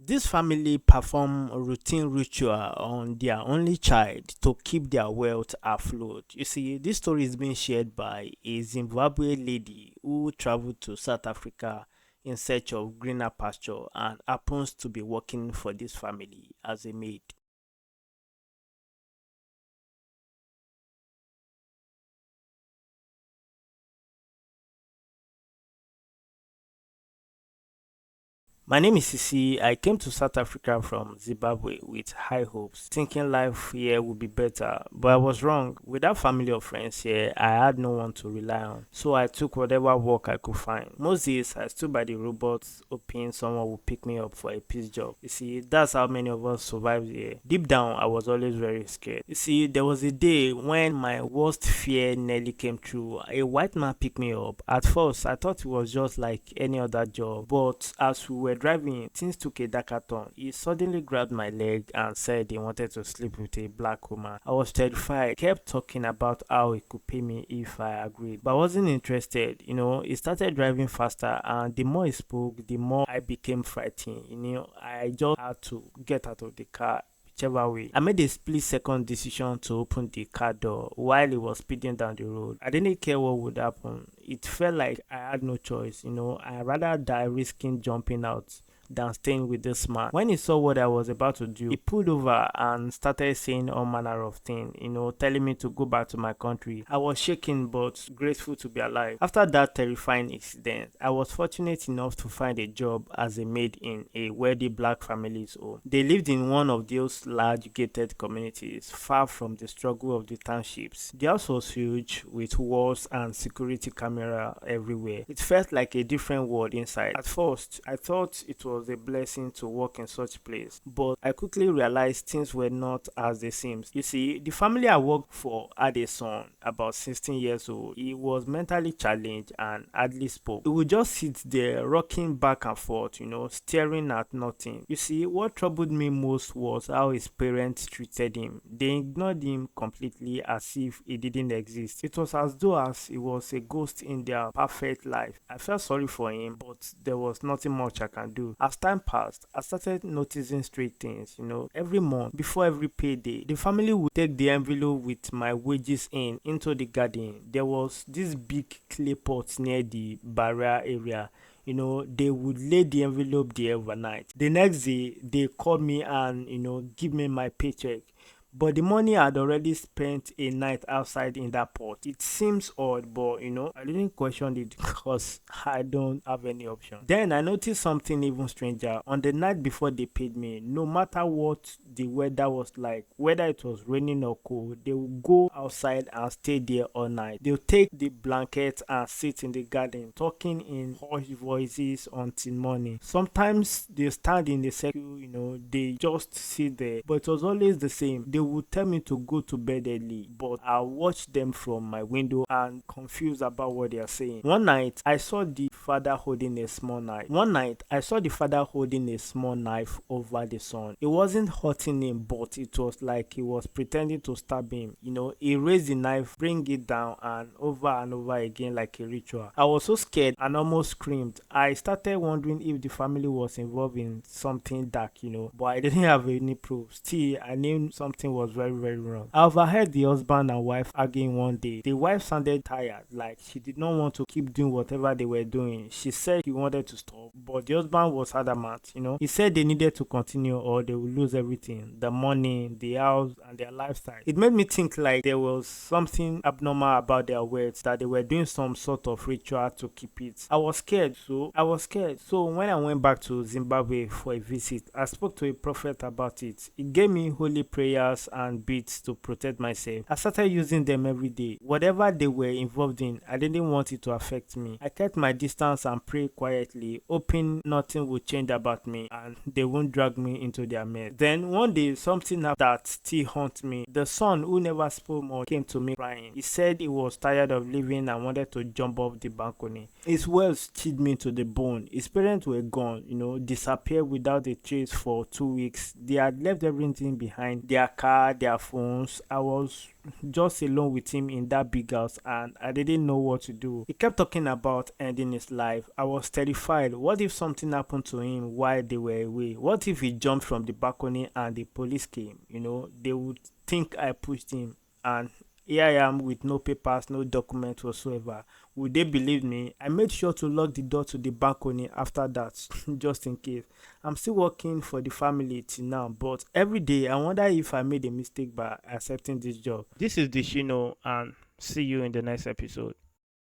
This family perform a routine ritual on their only child to keep their wealth afloat. You see, this story is being shared by a Zimbabwe lady who traveled to South Africa in search of greener pasture and happens to be working for this family as a maid. My name is Sisi. I came to South Africa from Zimbabwe with high hopes, thinking life here would be better. But I was wrong. Without family or friends here, I had no one to rely on. So I took whatever work I could find. Most days, I stood by the robots, hoping someone would pick me up for a piece job. You see, that's how many of us survived here. Deep down, I was always very scared. You see, there was a day when my worst fear nearly came true. A white man picked me up. At first, I thought it was just like any other job. But as we were driving, things took a darker turn. He suddenly grabbed my leg and said he wanted to sleep with a black woman. I was terrified. He kept talking about how he could pay me if I agreed, but I wasn't interested. He started driving faster, and the more he spoke, the more I became frightened. I just had to get out of the car whichever way. I made a split second decision to open the car door while he was speeding down the road. I didn't care what would happen. It felt like I had no choice. I rather die risking jumping out than staying with this man. When he saw what I was about to do, he pulled over and started saying all manner of things, telling me to go back to my country. I was shaking but grateful to be alive. After that terrifying incident, I was fortunate enough to find a job as a maid in a wealthy black family's home. They lived in one of those large gated communities, far from the struggle of the townships. The house was huge, with walls and security camera everywhere. It felt like a different world inside. At first, I thought it was a blessing to work in such place, but I quickly realized things were not as they seemed. You see, the family I worked for had a son about 16 years old. He was mentally challenged and hardly spoke. He would just sit there rocking back and forth, staring at nothing. You see, what troubled me most was how his parents treated him. They ignored him completely as if he didn't exist. It was as though as he was a ghost in their perfect life. I felt sorry for him, but there was nothing much I can do. As time passed, I started noticing strange things. Every month, before every payday, the family would take the envelope with my wages into the garden. There was this big clay pot near the barrier area. They would lay the envelope there overnight. The next day, they called me and, give me my paycheck. But the money I had already spent a night outside in that pot. It seems odd, but I didn't question it because I don't have any option. Then I noticed something even stranger. On the night before they paid me, no matter what the weather was like, whether it was raining or cold, they would go outside and stay there all night. They'll take the blanket and sit in the garden, talking in hushed voices until morning. Sometimes they stand in the circle, they just sit there, but it was always the same. They would tell me to go to bed early, but I watched them from my window and confused about what they are saying. One night, I saw the father holding a small knife. Over the son. It wasn't hurting him, but it was like he was pretending to stab him. He raised the knife, bring it down, and over again like a ritual. I was so scared and almost screamed. I started wondering if the family was involved in something dark, but I didn't have any proof. Still, I knew something was very, very wrong. I overheard the husband and wife arguing one day. The wife sounded tired, like she did not want to keep doing whatever they were doing. She said he wanted to stop, but the husband was adamant. He said they needed to continue or they would lose everything, the money, the house, and their lifestyle. It made me think like there was something abnormal about their words, that they were doing some sort of ritual to keep it. I was scared. So when I went back to Zimbabwe for a visit, I spoke to a prophet about it. He gave me holy prayers and beads to protect myself. I started using them every day. Whatever they were involved in, I didn't want it to affect me. I kept my distance and prayed quietly, hoping nothing would change about me and they won't drag me into their mess. Then one day, something happened that still haunts me. The son, who never spoke much, came to me crying. He said he was tired of living and wanted to jump off the balcony. His words chilled me to the bone. His parents were gone, disappeared without a trace for 2 weeks. They had left everything behind: their car, car, their phones. I was just alone with him in that big house and I didn't know what to do. He kept talking about ending his life. I was terrified. What if something happened to him while they were away? What if he jumped from the balcony and the police came? They would think I pushed him, and here I am with no papers, no document whatsoever. Would they believe me? I made sure to lock the door to the balcony after that, just in case. I'm still working for the family till now, but every day I wonder if I made a mistake by accepting this job. This is the Shino, and see you in the next episode.